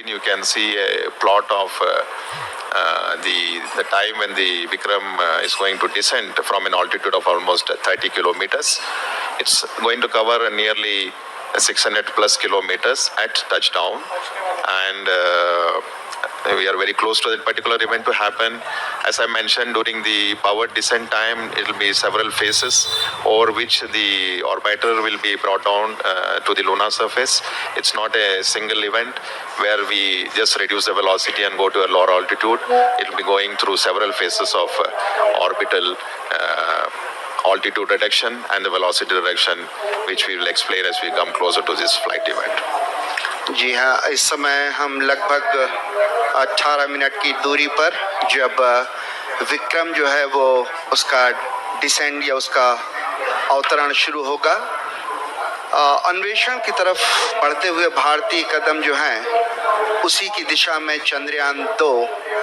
You can see a plot of the time when the Vikram is going to descend from an altitude of almost 30 kilometers. It's going to cover nearly 600 plus kilometers at touchdown, and we are very close to that particular event to happen. As I mentioned, during the powered descent time, it will be several phases over which the orbiter will be brought down to the lunar surface. It's not a single event where we just reduce the velocity and go to a lower altitude. It will be going through several phases of orbital altitude reduction and the velocity reduction, which we will explain as we come closer to this flight event. जी हाँ, इस समय हम लगभग 18 minute की दूरी पर जब विक्रम जो है वो उसका डिसेंड या उसका अवतरण शुरू होगा, अन्वेषण की तरफ बढ़ते हुए भारतीय कदम जो हैं उसी की दिशा में चंद्रयान 2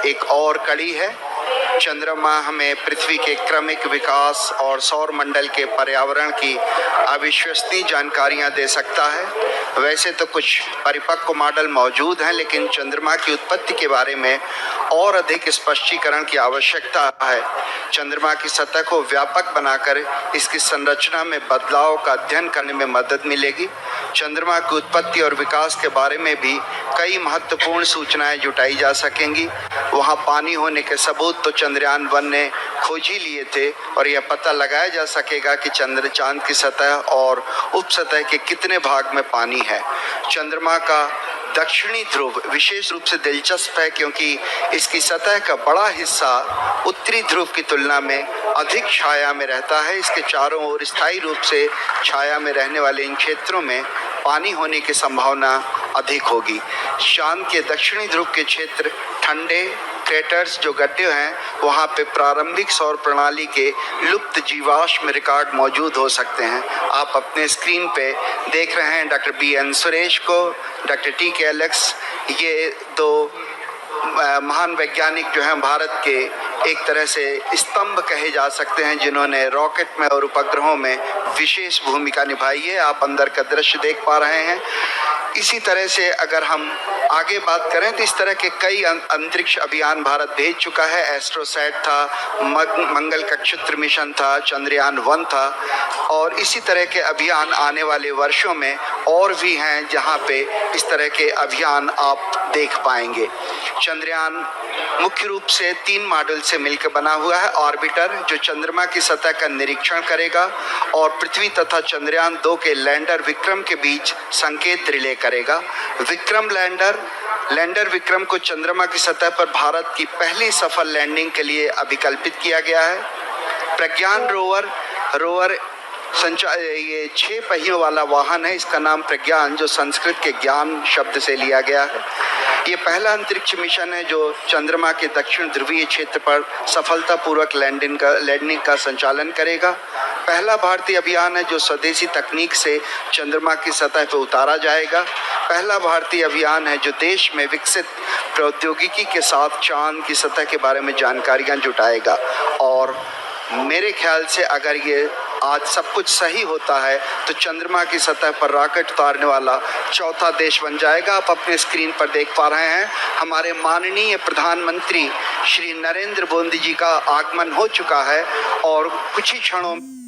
एक और कड़ी है। चंद्रमा हमें पृथ्वी के क्रमिक विकास और सौर मंडल के पर्यावरण की अविश्वसनीय जानकारियां दे सकता है। वैसे तो कुछ परिपक्व मॉडल मौजूद हैं, लेकिन चंद्रमा की उत्पत्ति के बारे में और अधिक स्पष्टीकरण की आवश्यकता है। चंद्रमा की सतह को व्यापक बनाकर इसकी संरचना में बदलाव का अध्ययन करने में मदद मिलेगी। चंद्रमा की उत्पत्ति और विकास के बारे में भी कई महत्वपूर्ण सूचनाएं जुटाई जा सकेंगी। वहां पानी होने के सबूत तो चंद्रयान 1 ने खोज ही लिए थे, और यह पता लगाया जा सकेगा कि चांद की सतह और उपसतह के कितने भाग में पानी है। चंद्रमा का दक्षिणी ध्रुव विशेष रूप से दिलचस्प है, क्योंकि इसकी सतह का बड़ा हिस्सा उत्तरी ध्रुव की तुलना में अधिक छाया में रहता है। इसके चारों ओर स्थायी रूप से छाया में रहने वाले इन क्षेत्रों में पानी होने की संभावना अधिक होगी। चांद के दक्षिणी ध्रुव के क्षेत्र ठंडे क्रेटर्स जो गड्ढे हैं, वहाँ पे प्रारंभिक सौर प्रणाली के लुप्त जीवाश्म रिकॉर्ड मौजूद हो सकते हैं। आप अपने स्क्रीन पे देख रहे हैं डॉक्टर BN सुरेश को, डॉक्टर TK एलेक्स, ये दो महान वैज्ञानिक जो हैं भारत के एक तरह से स्तंभ कहे जा सकते हैं, जिन्होंने रॉकेट में और उपग्रहों में विशेष भूमिका निभाई है। आप अंदर का दृश्य देख पा रहे हैं। इसी तरह से अगर हम आगे बात करें तो इस तरह के कई अंतरिक्ष अभियान भारत भेज चुका है। एस्ट्रोसैट था, मंगल कक्षत्र मिशन था, चंद्रयान 1 था, और इसी तरह के अभियान आने वाले वर्षों में और भी हैं जहां पे इस तरह के अभियान आप देख पाएंगे। चंद्रयान मुख्य रूप से 3 मॉड्यूल से मिलकर बना हुआ है। ऑर्बिटर जो चंद्रमा की सतह का निरीक्षण करेगा और पृथ्वी तथा चंद्रयान 2 के लैंडर विक्रम के बीच संकेत रिले करेगा। विक्रम लैंडर विक्रम को चंद्रमा की सतह पर भारत की पहली सफल लैंडिंग के लिए अभिकल्पित किया गया है। प्रज्ञान रोवर ये 6 पहियों वाला वाहन है। इसका नाम प्रज्ञान, जो संस्कृत के ज्ञान शब्द से लिया गया है। ये पहला अंतरिक्ष मिशन है जो चंद्रमा के दक्षिण ध्रुवीय क्षेत्र पर सफलतापूर्वक लैंडिंग का संचालन करेगा। पहला भारतीय अभियान है जो स्वदेशी तकनीक से चंद्रमा की सतह पर उतारा जाएगा। पहला भारतीय अभियान है जो देश में विकसित प्रौद्योगिकी के साथ चांद की सतह के बारे में जानकारियां जुटाएगा। और मेरे ख्याल से अगर ये आज सब कुछ सही होता है तो चंद्रमा की सतह पर रॉकेट उतारने वाला चौथा देश बन जाएगा। आप अपने स्क्रीन पर देख पा रहे हैं हमारे माननीय प्रधानमंत्री श्री नरेंद्र मोदी जी का आगमन हो चुका है, और कुछ ही क्षणों में